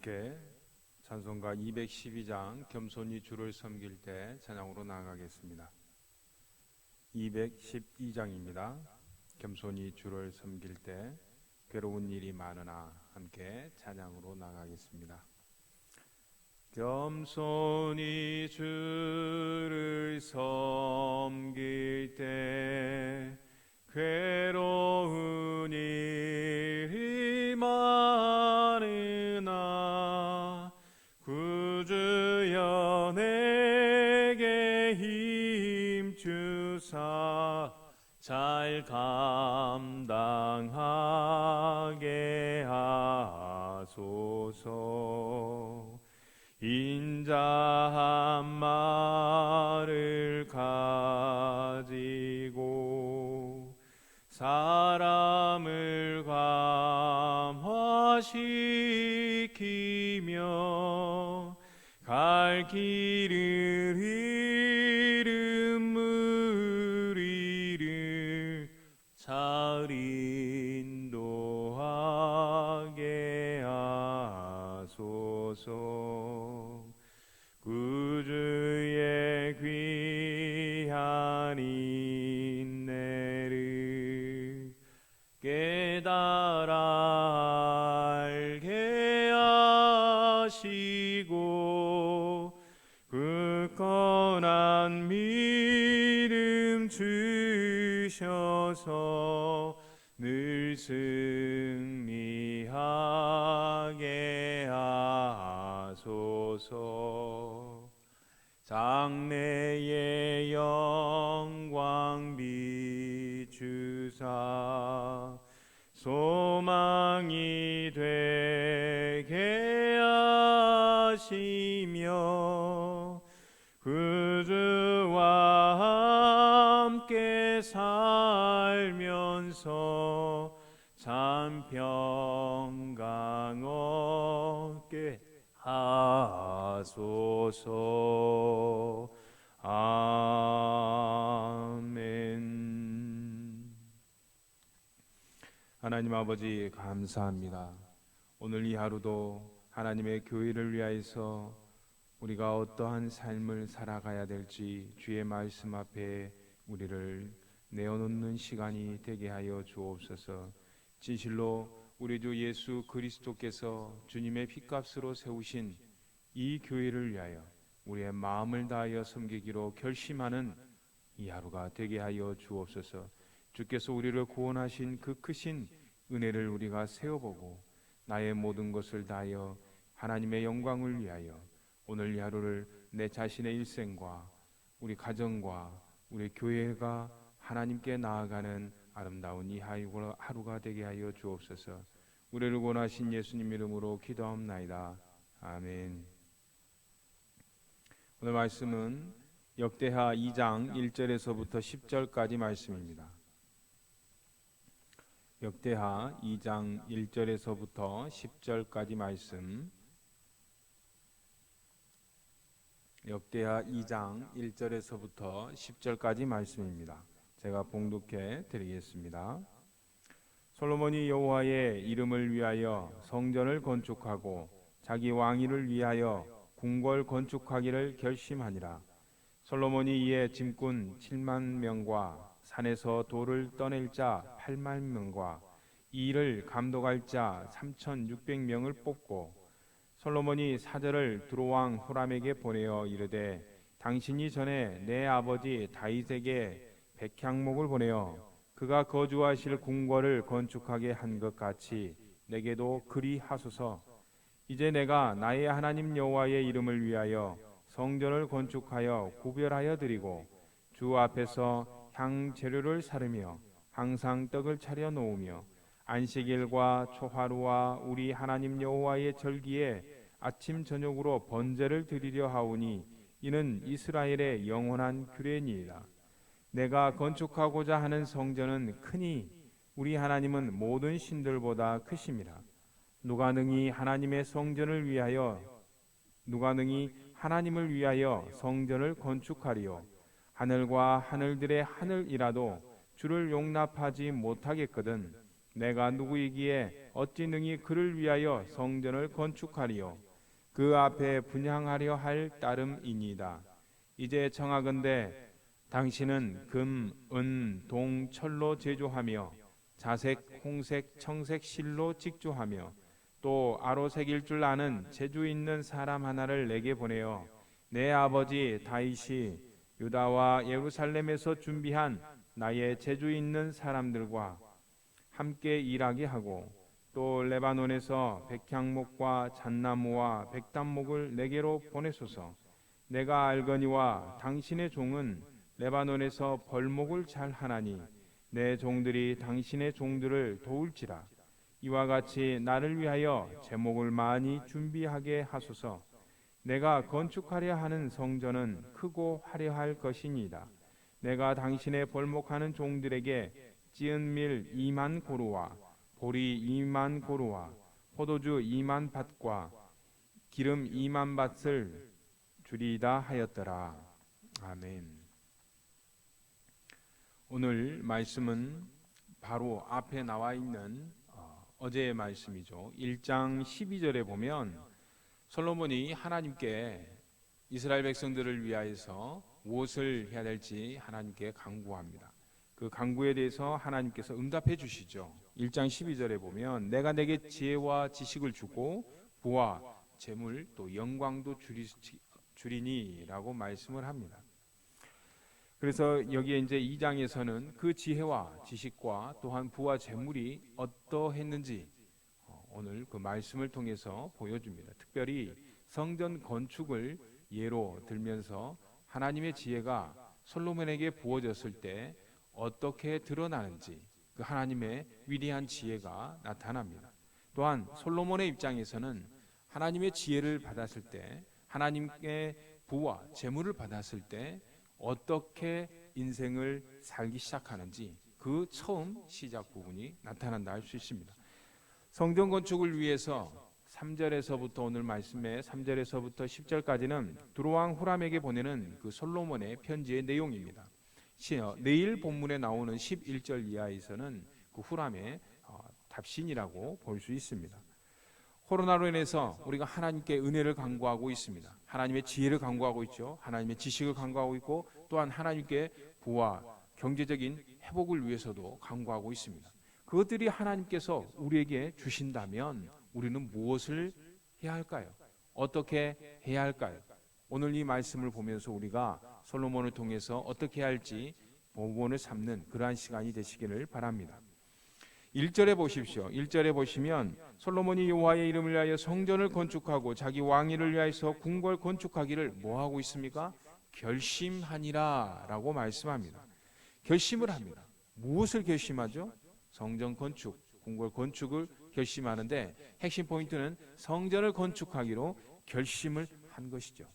함께 찬송가 212장 겸손히 주를 섬길 때 찬양으로 나아가겠습니다. 212장입니다. 겸손히 주를 섬길 때 괴로운 일이 많으나 함께 찬양으로 나아가겠습니다. 겸손히 주를 섬길 때 괴로운 일이 많으나 구주여 내게 힘 주사 잘 감당하게 하소서. 인자한 말을 가지고 사람을 감화시키며 갈 길을 잃은 무리를 잘 인도하게 하소서. 구주의 귀한 인내를 깨달아 알게 하시고 굳건한 믿음 주셔서 늘 승리하게 하소서. 장래의 영광 비추사 소망이 되게 하시며 구주와 함께 살면서 참 평강 얻게 하소서. 아멘. 하나님 아버지 감사합니다. 오늘 이 하루도 하나님의 교회를 위하여서 우리가 어떠한 삶을 살아가야 될지 주의 말씀 앞에 우리를 내어놓는 시간이 되게 하여 주옵소서. 진실로 우리 주 예수 그리스도께서 주님의 핏값으로 세우신 이 교회를 위하여 우리의 마음을 다하여 섬기기로 결심하는 이 하루가 되게 하여 주옵소서. 주께서 우리를 구원하신 그 크신 은혜를 우리가 세워보고 나의 모든 것을 다하여 하나님의 영광을 위하여 오늘 이 하루를 내 자신의 일생과 우리 가정과 우리 교회가 하나님께 나아가는 아름다운 이 하루가 되게 하여 주옵소서. 우리를 원하신 예수님 이름으로 기도하옵나이다. 아멘. 오늘 말씀은 역대하 2장 1절에서부터 10절까지 말씀입니다. 역대하 2장 1절에서부터 10절까지 말씀. 역대하 2장 1절에서부터 10절까지 말씀입니다. 제가 봉독해 드리겠습니다. 솔로몬이 여호와의 이름을 위하여 성전을 건축하고 자기 왕위를 위하여 궁궐 건축하기를 결심하니라. 솔로몬이 이에 짐꾼 7만 명과 산에서 돌을 떠낼 자 8만 명과 이 일을 감독할 자 3,600명을 뽑고 솔로몬이 사절을 두로왕 호람에게 보내어 이르되 당신이 전에 내 아버지 다윗에게 백향목을 보내어 그가 거주하실 궁궐을 건축하게 한 것 같이 내게도 그리 하소서. 이제 내가 나의 하나님 여호와의 이름을 위하여 성전을 건축하여 구별하여 드리고 주 앞에서 향 재료를 사르며 항상 떡을 차려 놓으며 안식일과 초하루와 우리 하나님 여호와의 절기에 아침 저녁으로 번제를 드리려 하오니 이는 이스라엘의 영원한 규례니이다. 내가 건축하고자 하는 성전은 크니 우리 하나님은 모든 신들보다 크심이라. 누가 능히 하나님을 위하여 성전을 건축하리요. 하늘과 하늘들의 하늘이라도 주를 용납하지 못하겠거든 내가 누구이기에 어찌 능히 그를 위하여 성전을 건축하리요. 그 앞에 분향하려 할 따름이니이다. 이제 청하건대 당신은 금, 은, 동, 철로 제조하며 자색, 홍색, 청색 실로 직조하며 또 아로 새길 줄 아는 재주 있는 사람 하나를 내게 보내어 내 아버지 다윗이 유다와 예루살렘에서 준비한 나의 재주 있는 사람들과 함께 일하게 하고 또 레바논에서 백향목과 잣나무와 백단목을 내게로 보내소서. 내가 알거니와 당신의 종은 레바논에서 벌목을 잘 하나니 내 종들이 당신의 종들을 도울지라. 이와 같이 나를 위하여 제목을 많이 준비하게 하소서. 내가 건축하려 하는 성전은 크고 화려할 것이니이다. 내가 당신의 벌목하는 종들에게 찌은 밀 2만 고루와 보리 2만 고루와 포도주 2만 밭과 기름 2만 밭을 주리이다 하였더라. 아멘. 오늘 말씀은 바로 앞에 나와 있는 어제의 말씀이죠. 1장 12절에 보면 솔로몬이 하나님께 이스라엘 백성들을 위하여서 무엇을 해야 될지 하나님께 간구합니다. 그 간구에 대해서 하나님께서 응답해 주시죠. 1장 12절에 보면 내가 내게 지혜와 지식을 주고 부와 재물 또 영광도 주리니라고 말씀을 합니다. 그래서 여기에 이제 2장에서는 그 지혜와 지식과 또한 부와 재물이 어떠했는지 오늘 그 말씀을 통해서 보여줍니다. 특별히 성전 건축을 예로 들면서 하나님의 지혜가 솔로몬에게 부어졌을 때 어떻게 드러나는지 그 하나님의 위대한 지혜가 나타납니다. 또한 솔로몬의 입장에서는 하나님의 지혜를 받았을 때 하나님의 부와 재물을 받았을 때 어떻게 인생을 살기 시작하는지 그 처음 시작 부분이 나타난다 할 수 있습니다. 성전 건축을 위해서 3절에서부터 오늘 말씀의 3절에서부터 10절까지는 두로왕 후람에게 보내는 그 솔로몬의 편지의 내용입니다. 내일 본문에 나오는 11절 이하에서는 그 후람의 답신이라고 볼 수 있습니다. 코로나로 인해서 우리가 하나님께 은혜를 간구하고 있습니다. 하나님의 지혜를 간구하고 있죠. 하나님의 지식을 간구하고 있고 또한 하나님께 부와 경제적인 회복을 위해서도 간구하고 있습니다. 그것들이 하나님께서 우리에게 주신다면 우리는 무엇을 해야 할까요? 어떻게 해야 할까요? 오늘 이 말씀을 보면서 우리가 솔로몬을 통해서 어떻게 해야 할지 본문을 삼는 그러한 시간이 되시기를 바랍니다. 1절에 보십시오. 1절에 보시면 솔로몬이 여호와의 이름을 위하여 성전을 건축하고 자기 왕위를 위하여서 궁궐 건축하기를 뭐하고 있습니까? 결심하니라 라고 말씀합니다. 결심을 합니다. 무엇을 결심하죠? 성전 건축, 궁궐 건축을 결심하는데 핵심 포인트는 성전을 건축하기로 결심을 한 것이죠.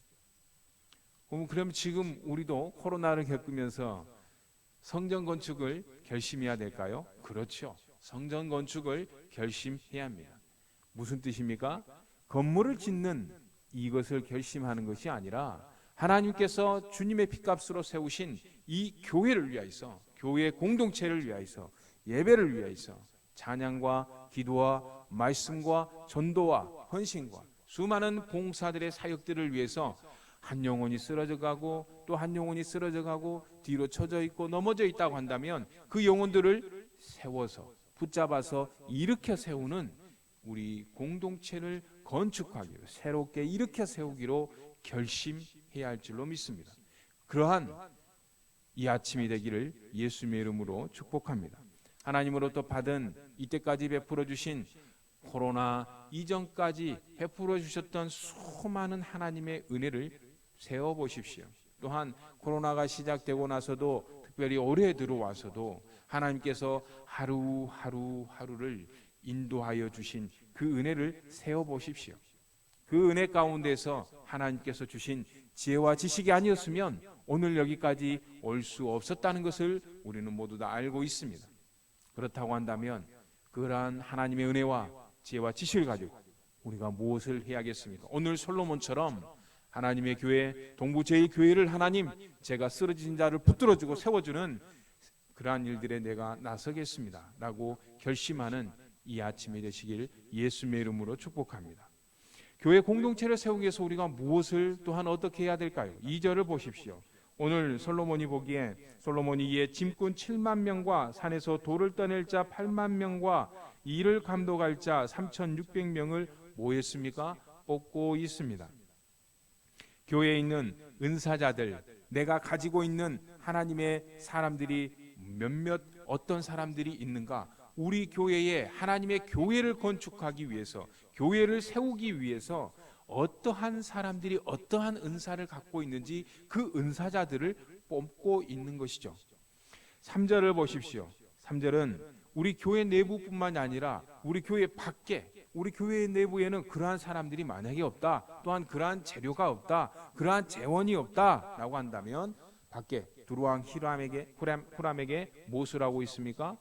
그럼 지금 우리도 코로나를 겪으면서 성전 건축을 결심해야 될까요? 그렇죠. 성전 건축을 결심해야 합니다. 무슨 뜻입니까? 건물을 짓는 이것을 결심하는 것이 아니라 하나님께서 주님의 피값으로 세우신 이 교회를 위하여서, 교회 공동체를 위하여서, 예배를 위하여서 찬양과 기도와 말씀과 전도와 헌신과 수많은 봉사들의 사역들을 위해서 한 영혼이 쓰러져 가고 또 한 영혼이 쓰러져 가고 뒤로 쳐져 있고 넘어져 있다고 한다면 그 영혼들을 세워서 붙잡아서 일으켜 세우는 우리 공동체를 건축하기로 새롭게 일으켜 세우기로 결심해야 할 줄로 믿습니다. 그러한 이 아침이 되기를 예수님의 이름으로 축복합니다. 하나님으로부터 받은 이때까지 베풀어 주신 코로나 이전까지 베풀어 주셨던 수많은 하나님의 은혜를 세워보십시오. 또한 코로나가 시작되고 나서도 특별히 올해 들어와서도 하나님께서 하루하루를 인도하여 주신 그 은혜를 세워보십시오. 그 은혜 가운데서 하나님께서 주신 지혜와 지식이 아니었으면 오늘 여기까지 올 수 없었다는 것을 우리는 모두 다 알고 있습니다. 그렇다고 한다면 그러한 하나님의 은혜와 지혜와 지식을 가지고 우리가 무엇을 해야겠습니까? 오늘 솔로몬처럼 하나님의 교회, 동부 제2교회를 하나님 제가 쓰러진 자를 붙들어주고 세워주는 그러한 일들에 내가 나서겠습니다 라고 결심하는 이 아침이 되시길 예수님의 이름으로 축복합니다. 교회 공동체를 세우기 위해서 우리가 무엇을 또한 어떻게 해야 될까요? 2절을 보십시오. 오늘 솔로몬이 보기에 솔로몬이 이에 짐꾼 7만 명과 산에서 돌을 떠낼 자 8만 명과 일을 감독할 자 3,600명을 뭐 했습니까? 뽑고 있습니다. 교회에 있는 은사자들, 내가 가지고 있는 하나님의 사람들이 몇몇 어떤 사람들이 있는가? 우리 교회에 하나님의 교회를 건축하기 위해서, 교회를 세우기 위해서 어떠한 사람들이 어떠한 은사를 갖고 있는지 그 은사자들을 뽑고 있는 것이죠. 3절을 보십시오. 3절은 우리 교회 내부뿐만이 아니라 우리 교회 밖에, 우리 교회 내부에는 그러한 사람들이 만약에 없다, 또한 그러한 재료가 없다, 그러한 재원이 없다라고 한다면 밖에 두루왕 후람에게 무엇을 하고 있습니까?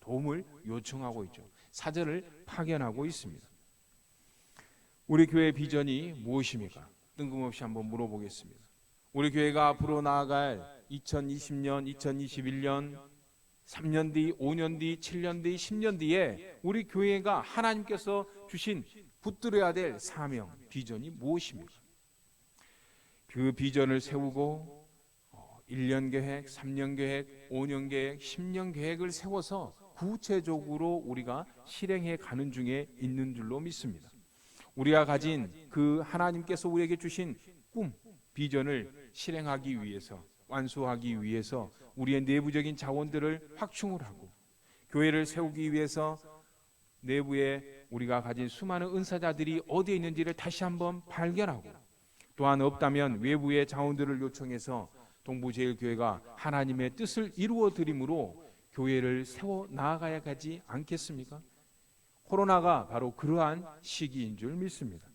도움을 요청하고 있죠. 사절을 파견하고 있습니다. 우리 교회의 비전이 무엇입니까? 뜬금없이 한번 물어보겠습니다. 우리 교회가 앞으로 나아갈 2020년, 2021년, 3년 뒤, 5년 뒤, 7년 뒤, 10년 뒤에 우리 교회가 하나님께서 주신 붙들어야 될 사명, 비전이 무엇입니까? 그 비전을 세우고 1년 계획, 3년 계획, 5년 계획, 10년 계획을 세워서 구체적으로 우리가 실행해 가는 중에 있는 줄로 믿습니다. 우리가 가진 그 하나님께서 우리에게 주신 꿈, 비전을 실행하기 위해서, 완수하기 위해서 우리의 내부적인 자원들을 확충을 하고 교회를 세우기 위해서 내부에 우리가 가진 수많은 은사자들이 어디에 있는지를 다시 한번 발견하고 또한 없다면 외부의 자원들을 요청해서 동부제일교회가 하나님의 뜻을 이루어 드림으로 교회를 세워 나아가야 하지 않겠습니까? 코로나가 바로 그러한 시기인 줄 믿습니다.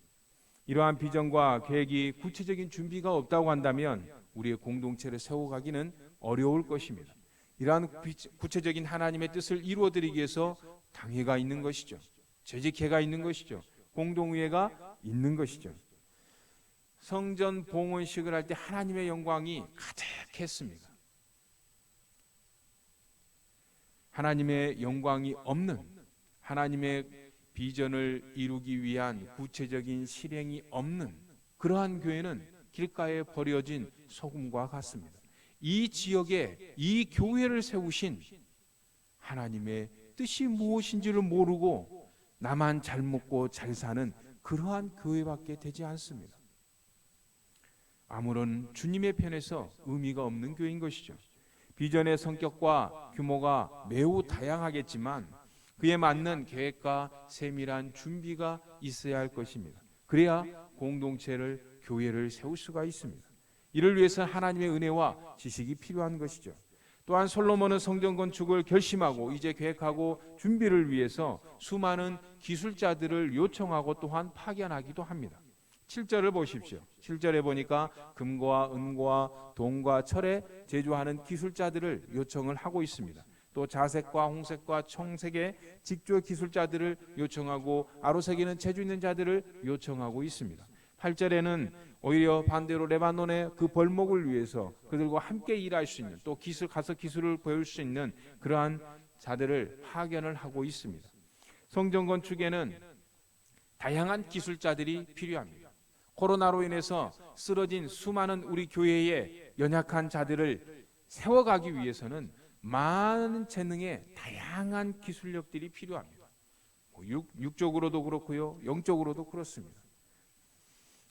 이러한 비전과 계획이 구체적인 준비가 없다고 한다면 우리의 공동체를 세워가기는 어려울 것입니다. 이러한 구체적인 하나님의 뜻을 이루어드리기 위해서 당회가 있는 것이죠. 재직회가 있는 것이죠. 공동의회가 있는 것이죠. 성전 봉헌식을 할 때 하나님의 영광이 가득했습니다. 하나님의 영광이 없는, 하나님의 비전을 이루기 위한 구체적인 실행이 없는 그러한 교회는 길가에 버려진 소금과 같습니다. 이 지역에 이 교회를 세우신 하나님의 뜻이 무엇인지를 모르고 나만 잘 먹고 잘 사는 그러한 교회밖에 되지 않습니다. 아무런 주님의 편에서 의미가 없는 교회인 것이죠. 비전의 성격과 규모가 매우 다양하겠지만 그에 맞는 계획과 세밀한 준비가 있어야 할 것입니다. 그래야 공동체를, 교회를 세울 수가 있습니다. 이를 위해서 하나님의 은혜와 지식이 필요한 것이죠. 또한 솔로몬은 성전 건축을 결심하고 이제 계획하고 준비를 위해서 수많은 기술자들을 요청하고 또한 파견하기도 합니다. 7절을 보십시오. 7절에 보니까 금과 은과 동과 철에 제조하는 기술자들을 요청을 하고 있습니다. 또 자색과 홍색과 청색의 직조 기술자들을 요청하고 아로새기는 재주 있는 자들을 요청하고 있습니다. 8절에는 오히려 반대로 레바논의 그 벌목을 위해서 그들과 함께 일할 수 있는, 또 가서 기술을 보여줄 수 있는 그러한 자들을 파견을 하고 있습니다. 성전 건축에는 다양한 기술자들이 필요합니다. 코로나로 인해서 쓰러진 수많은 우리 교회의 연약한 자들을 세워가기 위해서는 많은 재능의 다양한 기술력들이 필요합니다. 육적으로도 그렇고요, 영적으로도 그렇습니다.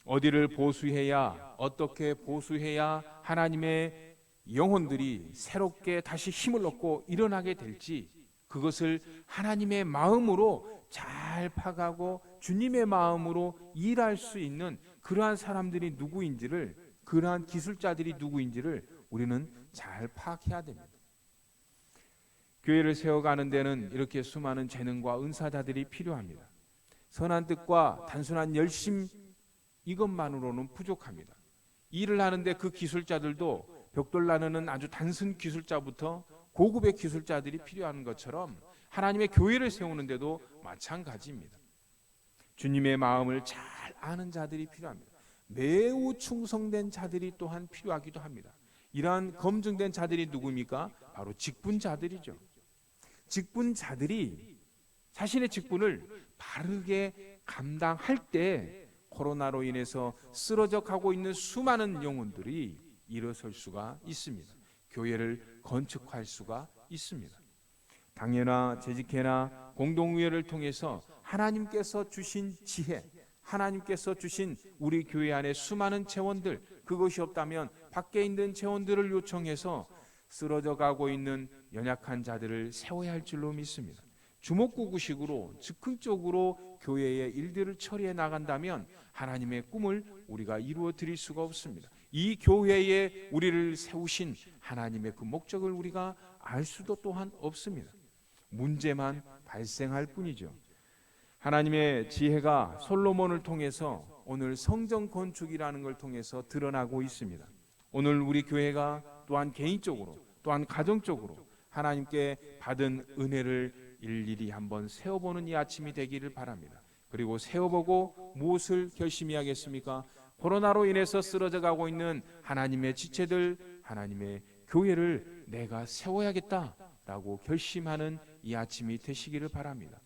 어디를 보수해야, 어떻게 보수해야 하나님의 영혼들이 새롭게 다시 힘을 얻고 일어나게 될지, 그것을 하나님의 마음으로 잘 파가고 주님의 마음으로 일할 수 있는 그러한 사람들이 누구인지를, 그러한 기술자들이 누구인지를 우리는 잘 파악해야 됩니다. 교회를 세워가는 데는 이렇게 수많은 재능과 은사자들이 필요합니다. 선한 뜻과 단순한 열심, 이것만으로는 부족합니다. 일을 하는데 그 기술자들도 벽돌 나르는 아주 단순 기술자부터 고급의 기술자들이 필요한 것처럼 하나님의 교회를 세우는데도 마찬가지입니다. 주님의 마음을 잘 아는 자들이 필요합니다. 매우 충성된 자들이 또한 필요하기도 합니다. 이러한 검증된 자들이 누구입니까? 바로 직분자들이죠. 직분자들이 자신의 직분을 바르게 감당할 때 코로나로 인해서 쓰러져 가고 있는 수많은 영혼들이 일어설 수가 있습니다. 교회를 건축할 수가 있습니다. 당회나 재직회나 공동의회를 통해서 하나님께서 주신 지혜, 하나님께서 주신 우리 교회 안에 수많은 체원들, 그것이 없다면 밖에 있는 체원들을 요청해서 쓰러져 가고 있는 연약한 자들을 세워야 할 줄로 믿습니다. 주먹구구식으로 즉흥적으로 교회의 일들을 처리해 나간다면 하나님의 꿈을 우리가 이루어 드릴 수가 없습니다. 이 교회에 우리를 세우신 하나님의 그 목적을 우리가 알 수도 또한 없습니다. 문제만 발생할 뿐이죠. 하나님의 지혜가 솔로몬을 통해서 오늘 성전 건축이라는 걸 통해서 드러나고 있습니다. 오늘 우리 교회가 또한 개인적으로 또한 가정적으로 하나님께 받은 은혜를 일일이 한번 세워보는 이 아침이 되기를 바랍니다. 그리고 세워보고 무엇을 결심해야겠습니까? 코로나로 인해서 쓰러져 가고 있는 하나님의 지체들, 하나님의 교회를 내가 세워야겠다라고 결심하는 이 아침이 되시기를 바랍니다.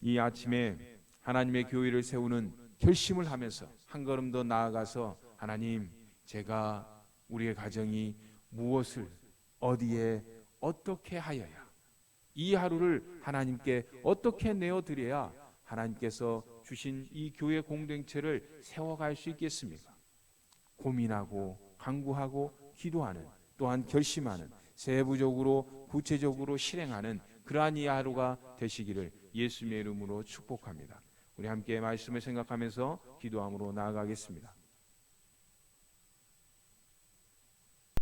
이 아침에 하나님의 교회를 세우는 결심을 하면서 한 걸음 더 나아가서 하나님, 제가 우리의 가정이 무엇을 어디에 어떻게 하여야 이 하루를 하나님께 어떻게 내어드려야 하나님께서 주신 이 교회 공동체를 세워갈 수 있겠습니까? 고민하고 간구하고 기도하는, 또한 결심하는, 세부적으로 구체적으로 실행하는 그러한 이 하루가 되시기를 예수님의 이름으로 축복합니다. 우리 함께 말씀을 생각하면서 기도함으로 나아가겠습니다.